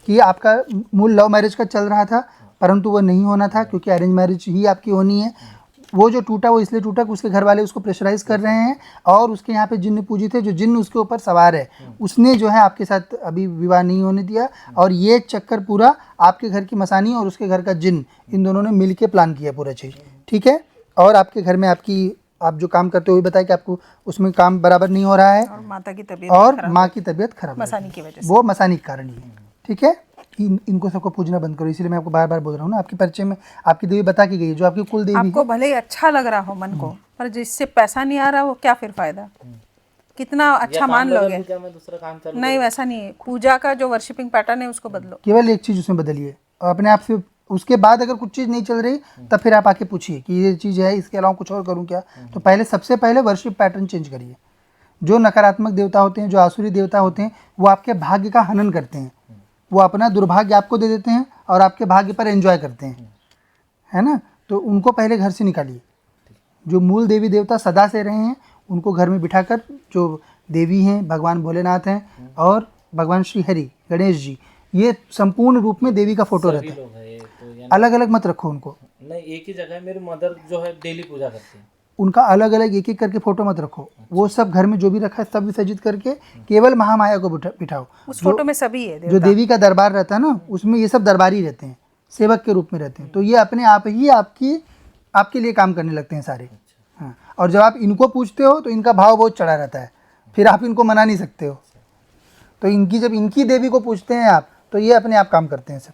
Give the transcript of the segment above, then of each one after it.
कि आपका मूल लव मैरिज का चल रहा था, परंतु वो नहीं होना था क्योंकि अरेंज मैरिज ही आपकी होनी है। वो जो टूटा वो इसलिए टूटा कि उसके घर वाले उसको प्रेशराइज कर रहे हैं और उसके यहाँ पे जिन्न पूजित है, जो जिन्न उसके ऊपर सवार है उसने जो है आपके साथ अभी विवाह नहीं होने दिया। और ये चक्कर पूरा आपके घर की मसानी और उसके घर का जिन्न, इन दोनों ने मिल के प्लान किया पूरा चीज़, ठीक है। और आपके घर में आप जो काम करते हो, बताया कि आपको उसमें काम बराबर नहीं हो रहा है और माता की तबीयत और माँ की तबीयत खराब मसानी की वजह से, वो मसानी के कारण ही है, ठीक है। इनको सबको पूजना बंद करो, इसीलिए मैं आपको बार बार बोल रहा हूँ ना, आपके परिचय में आपकी देवी बता की गई है, जो आपकी कुल देवी आपको भले ही अच्छा लग रहा हो मन को, पर जिससे पैसा नहीं आ रहा वो क्या फिर फायदा, कितना अच्छा मान लोगे। मैं दूसरा काम चालू नहीं, वैसा नहीं है। पूजा का जो वर्शिपिंग पैटर्न है उसको बदलो। केवल एक चीज़ उसमें बदलिए और अपने आप से उसके बाद अगर कुछ चीज़ नहीं चल रही तब फिर आप आके पूछिए कि ये चीज़ है, इसके अलावा कुछ और करूँ क्या। तो पहले सबसे पहले वर्शिप पैटर्न चेंज करिए। जो नकारात्मक देवता होते हैं, जो आसुरी देवता होते हैं, वो आपके भाग्य का हनन करते हैं, वो अपना दुर्भाग्य आपको दे देते हैं और आपके भाग्य पर एंजॉय करते हैं, है ना। तो उनको पहले घर से निकालिए। जो मूल देवी देवता सदा से रहे हैं उनको घर में बिठाकर, जो देवी हैं भगवान भोलेनाथ हैं और भगवान श्री हरि गणेश जी, ये संपूर्ण रूप में देवी का फोटो रहता है। तो अलग अलग मत रखो उनको, नहीं, एक ही जगह मेरी मदर जो है डेली पूजा करती है, उनका अलग अलग एक एक करके फोटो मत रखो। वो सब घर में जो भी रखा है सब विसर्जित करके केवल महामाया को बिठाओ। उस फोटो में सभी है जो देवी का दरबार रहता है ना, उसमें ये सब दरबारी रहते हैं, सेवक के रूप में रहते हैं। तो ये अपने आप ही आपके लिए काम करने लगते हैं सारे। हाँ, और जब आप इनको पूछते हो तो इनका भाव बहुत चढ़ा रहता है, फिर आप इनको मना नहीं सकते हो। तो जब इनकी देवी को पूछते हैं आप, तो ये अपने आप काम करते हैं सब।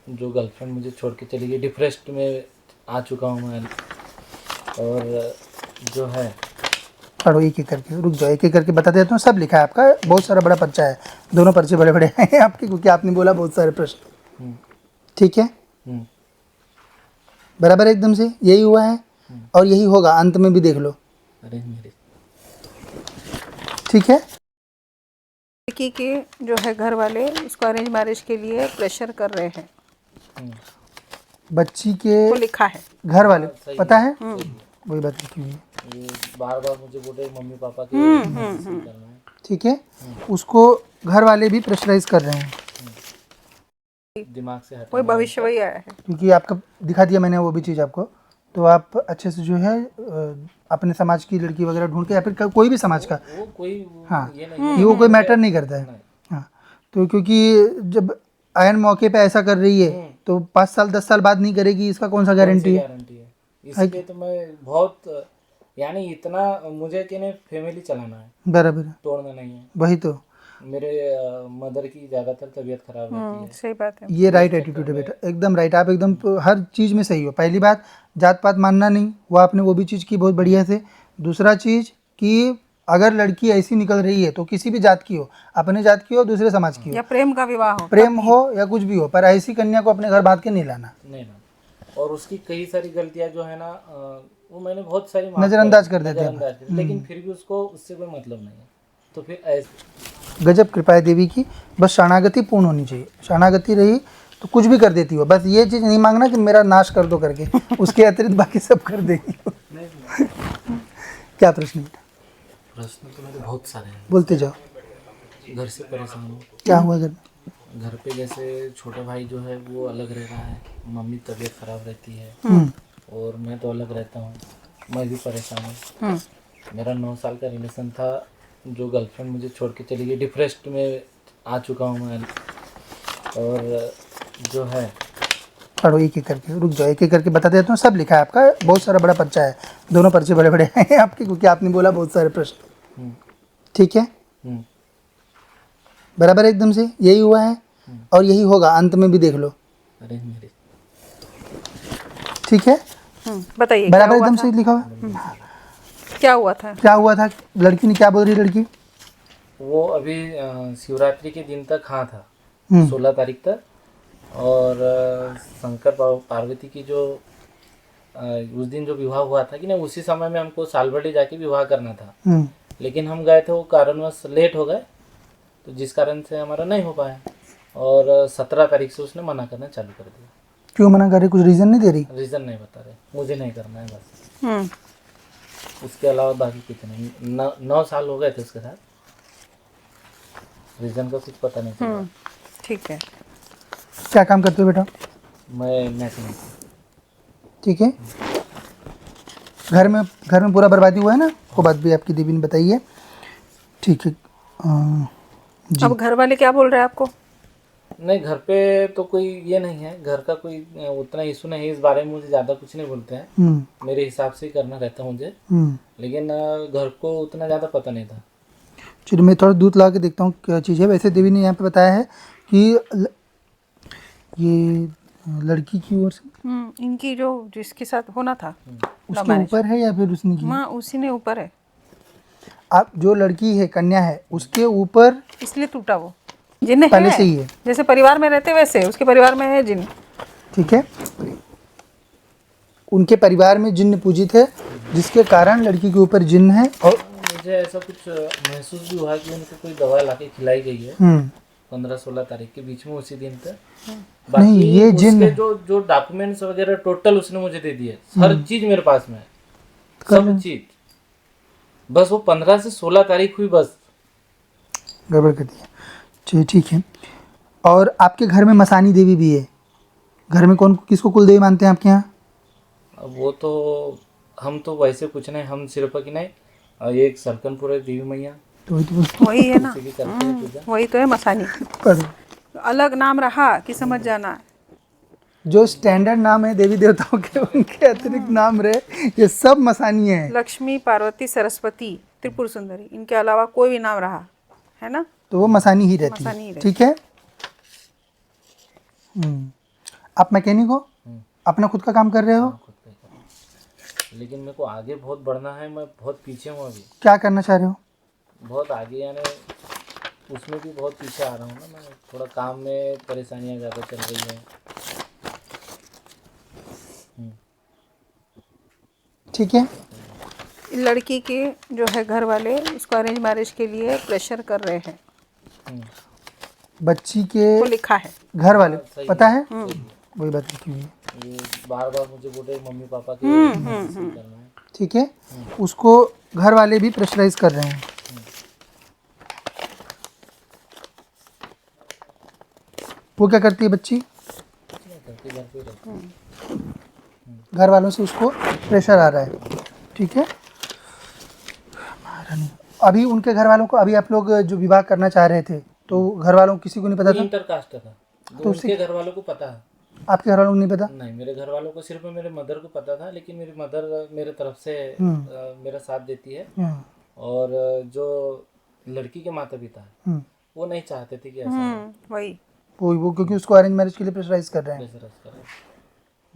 जो गर्लफ्रेंड मुझे छोड़ के चली गई, डिप्रेस्ड में आ चुका हूँ मैं, और जो है पढ़ो एक एक करके, रुक जाओ, एक एक करके बता देता हूँ। सब लिखा है आपका, बहुत सारा बड़ा पर्चा है, दोनों पर्चे बड़े बड़े हैं आपके, क्योंकि आपने बोला बहुत सारे प्रश्न, ठीक है। बराबर एकदम से यही हुआ है और यही होगा, अंत में भी देख लो, अरे मेरे ठीक है। लड़की के जो है घर वाले उसको अरेंज मैरिज के लिए प्रेशर कर रहे हैं, बच्ची के वो लिखा है घर वाले, पता है वही बात लिखी हुई है, ये बार बार मुझे बोले मम्मी पापा के करना है, ठीक है। उसको घर वाले भी प्रेशराइज कर रहे हैं, दिमाग से हटा। कोई भविष्य वही आया है, क्योंकि आपका दिखा दिया मैंने वो भी चीज़ आपको। तो आप अच्छे से जो है अपने समाज की लड़की वगैरह ढूंढ के, या फिर कोई भी समाज का, वो कोई हाँ, ये नहीं ये वो कोई मैटर नहीं करता है। हाँ, तो क्योंकि जब आयन मौके पे ऐसा कर रही है तो 5 साल 10 साल बाद नहीं करेगी, इसका कौन सा गारंटी है। गारंटी है। इसलिए तो मैं बहुत, यानी इतना मुझे कि नहीं फैमिली चलाना है, बराबर है, तोड़ना नहीं है। वही तो, मेरे मदर की ज़्यादातर तबीयत खराब रहती है। सही बात है। ये राइट एटीट्यूड है बेटा, एकदम राइट। आप एकदम हर चीज़ में सही हो। पहली बात, जात पात मानना नहीं, वो आपने वो भी चीज़ की बहुत बढ़िया से। दूसरा चीज़ कि अगर लड़की ऐसी निकल रही है तो किसी भी जात की हो, अपने जात की हो, दूसरे समाज की हो, या प्रेम का विवाह हो, प्रेम हो या कुछ भी हो, पर ऐसी कन्या को अपने घर बांध के नहीं लाना, नहीं ना। और उसकी कई सारी गलतियां जो है ना, वो मैंने बहुत सारी माफ नज़रअंदाज कर देते हैं। नजरअंदाज कर, लेकिन फिर भी उसको उससे कोई मतलब नहीं है। तो फिर ऐसे गजब कृपा है देवी की, बस शरणागति पूर्ण होनी चाहिए। शरणागति रही तो कुछ भी कर देती हो, बस ये चीज़ नहीं मांगना कि मेरा नाश कर दो करके, उसके अतिरिक्त बाकी सब कर देगी। क्या प्रश्न है? प्रश्न तो मेरे बहुत सारे हैं, बोलते जाओ। घर से परेशान हूँ। क्या हुआ घर में? घर पे जैसे छोटा भाई जो है वो अलग रह रहा है, मम्मी तबीयत खराब रहती है, और मैं तो अलग रहता हूँ, मैं भी परेशान हूँ। मेरा 9 साल का रिलेशन था, जो गर्लफ्रेंड मुझे छोड़ के चली गई, डिप्रेस्ड में आ चुका हूँ मैं, और जो है पढ़ो एक एक करके, रुक जाओ, एक एक करके बता देता हूँ। सब लिखा है आपका, बहुत सारा बड़ा पर्चा है, दोनों पर्चे बड़े बड़े हैं आपके, क्योंकि आपने बोला बहुत सारे प्रश्न, ठीक है। बराबर एकदम से यही हुआ है और यही होगा, अंत में भी देख लो, अरे मेरे ठीक है। बताइए बराबर एकदम से लिखा हुआ। क्या हुआ था? क्या हुआ था? लड़की ने क्या बोल रही? लड़की वो अभी शिवरात्रि के दिन तक हाँ था, 16 तारीख तक, और शंकर पार्वती की जो उस दिन जो विवाह हुआ था कि ना, उसी समय में हमको सालबड़ी जाके विवाह करना था, लेकिन हम गए थे, वो कारणवश लेट हो गए, तो जिस कारण से हमारा नहीं हो पाया, और 17 तारीख से उसने मना करना चालू कर दिया। क्यों मना कर रही? कुछ रीज़न नहीं दे रही? रीज़न नहीं बता रहे, मुझे नहीं करना है बस, उसके अलावा बाकी कुछ नहीं। 9 साल हो गए थे उसके साथ, रीज़न का कुछ पता नहीं चला। ठीक है। क्या काम करते हो बेटा? मैं मैकेनिक। ठीक है। घर में पूरा बर्बादी हुआ है ना, वो बात भी आपकी देवी ने बताई है। ठीक है। जी। अब घर वाले क्या बोल रहे हैं आपको? नहीं, घर पे तो कोई ये नहीं है, घर का कोई उतना इशू नहीं है, इस बारे में मुझे ज़्यादा कुछ नहीं बोलते हैं। मेरे हिसाब से ही करना रहता है मुझे, लेकिन घर को उतना ज़्यादा पता नहीं था। चलिए मैं थोड़ा दूध ला के देखता हूँ क्या चीज़ है। वैसे देवी ने यहाँ पे बताया है कि ये लड़की की ओर से इनकी जो जिसके साथ होना था उसके ऊपर है या फिर उसने की? माँ उसी ने ऊपर है, आप जो लड़की है, कन्या है, उसके ऊपर इसलिए टूटा वो। जिन पहले है से ही है। जैसे परिवार में रहते वैसे उसके परिवार में है जिन। ठीक है। उनके परिवार में जिन्न पूजित है, जिसके कारण लड़की के ऊपर जिन्न है। और मुझे ऐसा कुछ महसूस भी हुआ कि उनको कोई दवा लाके खिलाई गई है 15-16 तारीख के बीच में, उसी दिन तक। बाकी ये जिन्न उसके जो डॉक्यूमेंट्स वगैरह टोटल उसने मुझे दे दिए, हर चीज मेरे पास में है, सब चीज। बस वो 15 से 16 तारीख हुई, बस गड़बड़ कर दिया। चलिए ठीक है। और आपके घर में मसानी देवी भी है। घर में कौन किसको कुल देवी मानते हैं आपके यहाँ? अब वो तो हम तो वैसे कुछ नहीं, हम सिर्फ कि नहीं, ये एक सरकनपुर है देवी मैया, तो वही है ना, उसी की करते हैं पूजा। वही तो है मसानी। अलग नाम रहा कि समझ जाना। जो स्टैंडर्ड नाम है देवी देवताओं के, उनके अतिरिक्त नाम रहे, ये सब मसानी है। लक्ष्मी, पार्वती, सरस्वती, त्रिपुर सुंदरी, इनके अलावा कोई भी नाम रहा है ना, तो वो मसानी ही रहती मसानी ही है। रहती ठीक है। आप मैकेनिक हो, अपना खुद का काम कर रहे हो? खुद पे करना। लेकिन मेरे को आगे बहुत बढ़ना है, मैं बहुत पीछे हूँ अभी, क्या करना चाह रहे हो? बहुत आगे, यानी उसमें भी बहुत पीछे आ रहा हूँ ना मैं, थोड़ा काम में परेशानियाँ ज़्यादा चल रही हैं। ठीक है। लड़की के जो है घर वाले उसको अरेंज मैरिज के लिए प्रेशर कर रहे हैं, बच्ची के वो लिखा है। घर वाले सही पता है, वही बात लिखी हुई है। ये बार बार मुझे बोले मम्मी पापा के करना है। ठीक है। उसको घर वाले भी प्रेशराइज कर रहे हैं। वो क्या करती है बच्ची? करके घर पे रहती है। घर वालों से उसको प्रेशर आ रहा है। ठीक है। अभी उनके घर वालों को, अभी आप लोग जो विवाह करना चाह रहे थे, तो घर वालों को किसी को नहीं पता था? इंटर कास्ट था, तो उसके घर वालों को पता है। आपके घर वालों को नहीं पता? नहीं, मेरे घर वालों को सिर्फ मेरे मदर को पता था, लेकिन मेरी मदर मेरे तरफ से मेरा साथ देती है। और जो लड़की के माता पिता है वो नहीं चाहते थे कि ऐसा वही वो क्योंकि उसको अरेंज मैरिज के लिए प्रेशराइज कर रहे हैं। प्रेशराइज करें।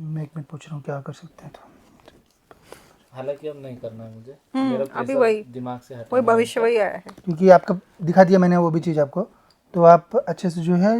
मैं एक मिनट पूछ रहा हूँ क्या कर सकते हैं। तो हालांकि अब नहीं करना है मुझे, मेरा अभी प्रेशर वही दिमाग से हटा। वही भविष्य वही आया है। क्योंकि आपका दिखा दिया मैंने वो भी चीज़ आपको, तो आप अच्छे से जो है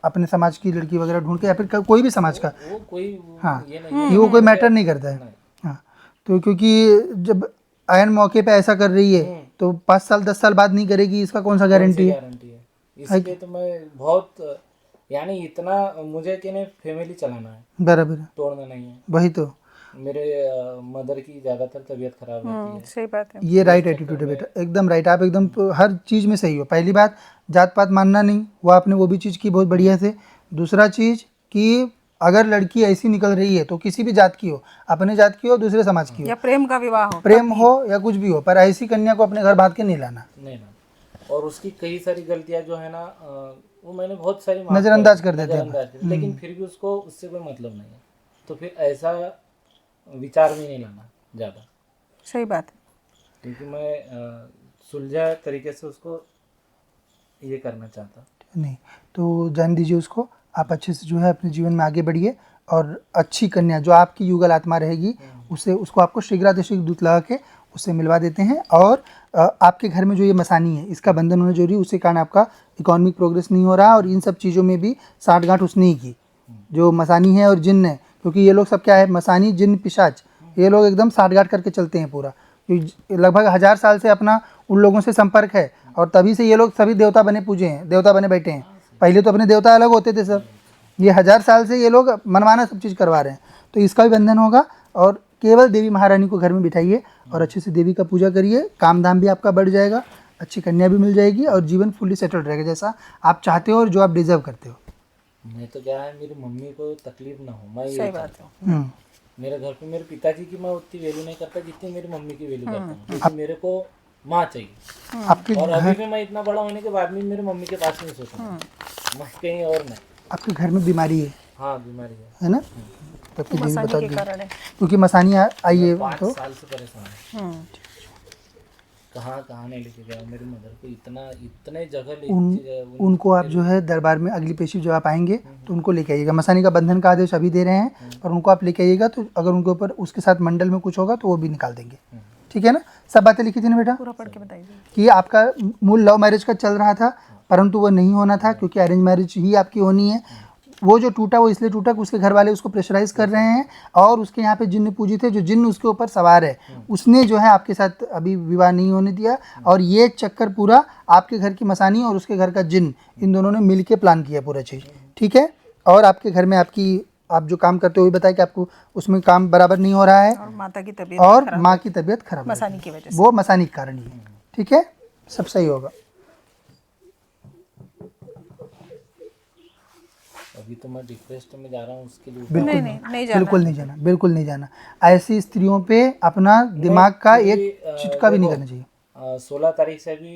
अपने समाज की लड़की वगैरह ढूंढ के, या फिर कोई भी समाज का, वो कोई हाँ, ये नहीं ये वो कोई मैटर नहीं करता है। हाँ, तो क्योंकि जब आयन मौके पे ऐसा कर रही है तो 5 साल 10 साल बाद नहीं करेगी, इसका कौन सा गारंटी है? गारंटी है। इसलिए तो मैं बहुत, यानी इतना मुझे कि नहीं फैमिली चलाना है, बराबर, तोड़ना नहीं है। वही तो मेरे मदर की ज़्यादातर तबीयत खराब रहती है। सही बात है। ये राइट एटीट्यूड है बेटा, एकदम राइट। आप एकदम हर चीज़ में सही हो। पहली बात, जात पात मानना नहीं, वो आपने वो भी चीज़ की बहुत बढ़िया से। दूसरा चीज़ कि अगर लड़की ऐसी निकल रही है तो किसी भी जात की हो, अपने जात की हो, दूसरे समाज की हो, या प्रेम का विवाह हो, प्रेम हो या कुछ भी हो, पर ऐसी कन्या को अपने घर बांध के नहीं लाना, नहीं ना। और उसकी कई सारी गलतियां जो है ना, वो मैंने बहुत सारी माफ नज़रअंदाज कर देते हैं। नजरअंदाज कर, लेकिन फिर भी उसको उससे कोई मतलब नहीं है, तो फिर ऐसा विचार में नहीं लाना ज़्यादा। सही बात है। क्योंकि मैं सुलझा तरीके से उसको ये करना चाहता। नहीं तो जान दीजिए उसको, आप अच्छे से जो है अपने जीवन में आगे बढ़िए, और अच्छी कन्या जो आपकी युगल आत्मा रहेगी उसे, उसको आपको शीघ्रातिशीघ्र दूत लगा के उससे मिलवा देते हैं। और आपके घर में जो ये मसानी है, इसका बंधन होना जरूरी, उसके कारण आपका इकोनॉमिक प्रोग्रेस नहीं हो रहा, और इन सब चीज़ों में भी साठगांठ उसने ही की, जो मसानी है और जिन्न है। क्योंकि ये लोग सब क्या है, मसानी, जिन्न, पिशाच, ये लोग एकदम साठगांठ करके चलते हैं पूरा। लगभग 1000 साल से अपना उन लोगों से संपर्क है, और तभी से ये लोग सभी देवता बने पूजे हैं, देवता बने बैठे हैं। पहले तो अपने देवता अलग होते थे सब, ये 1000 साल से ये लोग मनमाना सब चीज़ करवा रहे हैं। तो इसका भी बंधन होगा। और केवल देवी महारानी को घर में बिठाइए और अच्छे से देवी का पूजा करिए, काम धाम भी आपका बढ़ जाएगा, अच्छी कन्या भी मिल जाएगी और जीवन फुल्ली सेटल्ड रहेगा, जैसा आप चाहते हो और जो आप डिजर्व करते हो। मैं तो क्या है, मेरी मम्मी को तकलीफ ना हो, मैं ये सही बात है। हम्म, मेरे घर पे मेरे पिताजी की मैं उतनी वैल्यू नहीं करता जितनी मेरी मम्मी की वैल्यू करता हूँ, क्योंकि मेरे को माँ चाहिए। आपके और अभी भी मैं इतना बड़ा होने के बाद भी मेरे मम्मी के पास नहीं सोता हूँ, मैं कहीं और नहीं। आपके घर में बीमारी हाँ बीमारी है ना? तब देवी मसानी बता के दी, कारण है। क्योंकि मसानी आई है 5 तो साल से परेशान है। कहाँ कहाँ नहीं लेके गया मेरी मदर को, इतने जगह ले उनको आप जो है दरबार में अगली पेशी जब आप आएंगे तो उनको लेके आइएगा। मसानी का बंधन का आदेश अभी दे रहे हैं और उनको आप लेके आइएगा, तो अगर उनके ऊपर उसके साथ मंडल में कुछ होगा तो वो भी निकाल देंगे। ठीक है ना? सब बातें लिखी थी ना बेटा? पूरा पढ़ के बताइए। कि आपका मूल लव मैरिज का चल रहा था, परंतु वो नहीं होना था क्योंकि अरेंज मैरिज ही आपकी होनी है। वो जो टूटा वो इसलिए टूटा कि उसके घर वाले उसको प्रेशराइज कर रहे हैं और उसके यहाँ पे जिन्न पूजित है, जो जिन्न उसके ऊपर सवार है उसने जो है आपके साथ अभी विवाह नहीं होने दिया। और ये चक्कर पूरा आपके घर की मसानी और उसके घर का जिन्न, इन दोनों ने मिल के प्लान किया पूरा चीज़। ठीक है? और आपके घर में आप जो काम करते हो वो भी बताया कि आपको उसमें काम बराबर नहीं हो रहा है और माता की तबीयत और माँ की तबीयत खराब है, मसानी की वजह से। वो मसानी के कारण ही है। ठीक है? सब सही होगा। अभी तो मैं डिप्रेस्ड में जा रहा हूँ उसके लिए। नहीं जाना। बिल्कुल नहीं जाना, बिल्कुल नहीं जाना। ऐसी स्त्रियों पे अपना दिमाग का एक चिटका भी नहीं करना चाहिए। 16 तारीख से अभी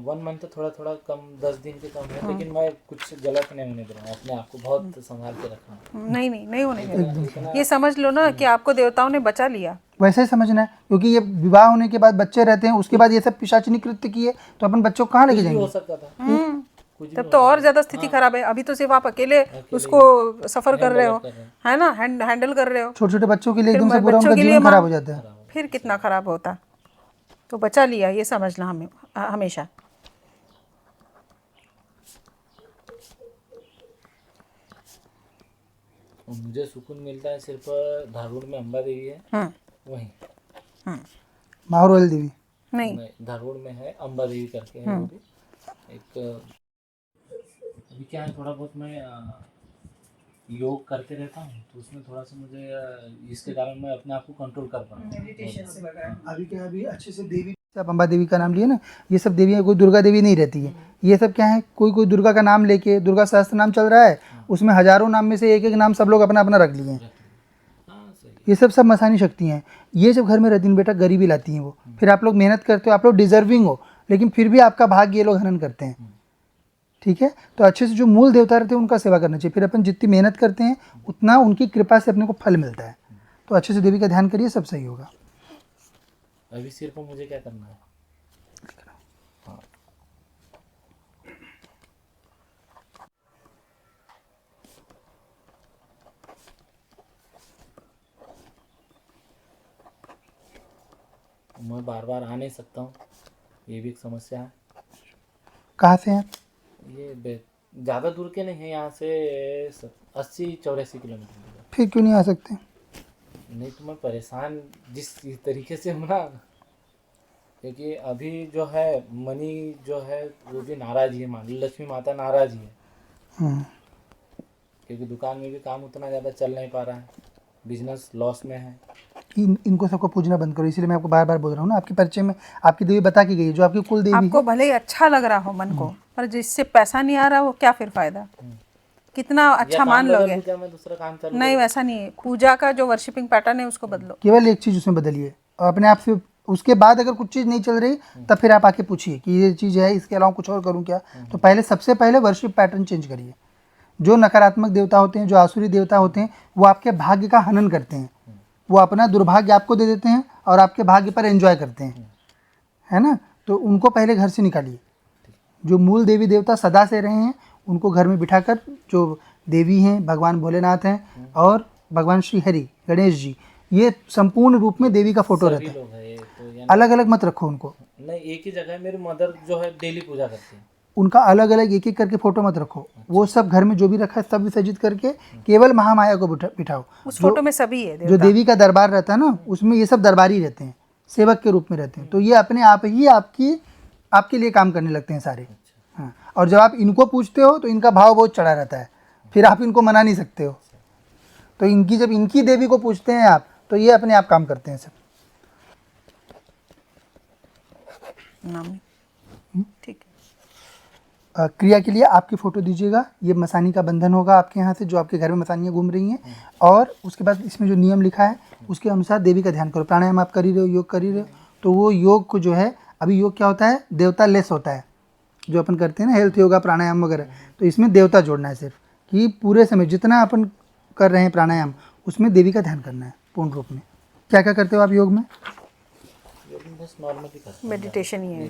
1 मंथ थोड़ा थोड़ा कम, 10 दिन के कम है, लेकिन मैं कुछ गलत नहीं होने दे रहा हूँ, अपने आप को बहुत संभाल के रखना है। नहीं होने देना। ये समझ लो ना कि आपको देवताओं ने बचा लिया। वैसे ही समझना है, क्योंकि ये विवाह होने के बाद बच्चे रहते हैं, उसके बाद ये सब पिशाचिनी कृत्य किए तो अपन बच्चों को कहाँ लेके कुछ भी हो जाएंगे? सकता था। तब तो और ज्यादा स्थिति खराब है। अभी तो सिर्फ आप अकेले उसको सफर कर रहे हो, है ना, हैंडल कर रहे हो। छोटे छोटे बच्चों के लिए एकदम से पूरा बच्चों उनका के लिए जीवन खराब हो जाता है। फिर कितना खराब होता। तो बचा लिया, ये समझना हमें हमेशा। मुझे सुकून मिलता है सिर्फ धारूड़ में अम्बा देवी है, वहीं महारोल देवी नहीं, धारूड़ में है अम्बा देवी करके है, वो भी एक। अभी क्या है, थोड़ा बहुत मैं योग करते रहता हूँ, तो उसमें थोड़ा सा मुझे इसके कारण मैं अपने आप को कंट्रोल कर पा रहा हूँ। अभी अच्छे से देवी, आप अम्बा देवी का नाम लिए ना, ये सब देवियाँ कोई दुर्गा देवी नहीं रहती है। ये सब क्या है, कोई दुर्गा का नाम लेके, दुर्गा सहस्त्र नाम चल रहा है, उसमें हजारों नाम में से एक एक नाम सब लोग अपना अपना रख लिए हैं। ये सब मसानी शक्ति हैं। ये जब घर में रहती हैं बेटा, गरीबी लाती हैं वो। फिर आप लोग मेहनत करते हो, आप लोग डिजर्विंग हो, लेकिन फिर भी आपका भाग्य ये लोग हनन करते हैं। ठीक है? तो अच्छे से जो मूल देवता रहते हैं उनका सेवा करना चाहिए। फिर अपन जितनी मेहनत करते हैं उतना उनकी कृपा से अपने को फल मिलता है। तो अच्छे से देवी का ध्यान करिए, सब सही होगा। अभी सिर्फ मुझे क्या करना है? हाँ। मैं बार बार आ नहीं सकता हूँ, ये भी एक समस्या है। कहाँ से हैं? ये ज़्यादा दूर के नहीं है, यहाँ से 80-84 किलोमीटर दूर है। फिर क्यों नहीं आ सकते? नहीं तो मैं परेशान जिस तरीके से हूँ ना, क्योंकि अभी जो है मनी जो है वो भी नाराज ही है, मान लो लक्ष्मी माता नाराज ही है, क्योंकि दुकान में भी काम उतना ज़्यादा चल नहीं पा रहा है, बिजनेस लॉस में है। इनको सबको पूजना बंद करो, इसलिए मैं आपको बार बार बोल रहा हूँ ना। आपके परिचय में आपकी देवी बता की गई, जो आपकी कुल देवी आपको भले ही अच्छा लग रहा हो मन को, पर जिससे पैसा नहीं आ रहा हो, क्या फिर फायदा? कितना अच्छा मान लोगे? क्या मैं दूसरा काम चालू? नहीं, वैसा नहीं है। पूजा का जो वर्शिपिंग पैटर्न है उसको बदलो। केवल एक चीज़ उसमें बदलिए और अपने आप से। उसके बाद अगर कुछ चीज़ नहीं चल रही तब फिर आप आके पूछिए कि ये चीज़ है, इसके अलावा कुछ और करूँ क्या? तो पहले सबसे पहले वर्शिप पैटर्न चेंज करिए। जो नकारात्मक देवता होते हैं, जो आसुरी देवता होते हैं, वो आपके भाग्य का हनन करते हैं। वो अपना दुर्भाग्य आपको दे देते हैं और आपके भाग्य पर एंजॉय करते हैं, है ना? तो उनको पहले घर से निकालिए। जो मूल देवी देवता सदा से रहे हैं उनको घर में बिठाकर, जो देवी हैं भगवान भोलेनाथ हैं और भगवान श्री हरि गणेश जी, ये संपूर्ण रूप में देवी का फोटो रहता है। लोग हैं तो अलग अलग मत रखो उनको। नहीं, एक ही जगह मेरी मदर जो है डेली पूजा करती है, उनका अलग अलग एक एक करके फोटो मत रखो। वो सब घर में जो भी रखा है सब विसर्जित करके केवल महामाया को बिठाओ। उस फोटो में सभी है जो देवी का दरबार रहता है ना, उसमें ये सब दरबारी रहते हैं, सेवक के रूप में रहते हैं। तो ये अपने आप ही आपके लिए काम करने लगते हैं सारे। हाँ, और जब आप इनको पूछते हो तो इनका भाव बहुत चढ़ा रहता है, फिर आप इनको मना नहीं सकते हो। तो जब इनकी देवी को पूछते हैं आप, तो ये अपने आप काम करते हैं सब। ठीक है। क्रिया के लिए आपकी फ़ोटो दीजिएगा। ये मसानी का बंधन होगा आपके यहाँ से, जो आपके घर में मसानियाँ घूम रही हैं। और उसके बाद इसमें जो नियम लिखा है उसके अनुसार देवी का ध्यान करो। प्राणायाम आप कर ही रहे हो, योग कर ही रहे हो, तो वो योग को जो है, अभी योग क्या होता है, देवता लेस होता है जो अपन करते हैं ना, हेल्थ योगा प्राणायाम वगैरह, तो इसमें देवता जोड़ना है सिर्फ, कि पूरे समय जितना अपन कर रहे हैं प्राणायाम उसमें देवी का ध्यान करना है पूर्ण रूप में। क्या क्या करते हो आप योग में? योग में बस नॉर्मली करते हैं। मेडिटेशन ही है।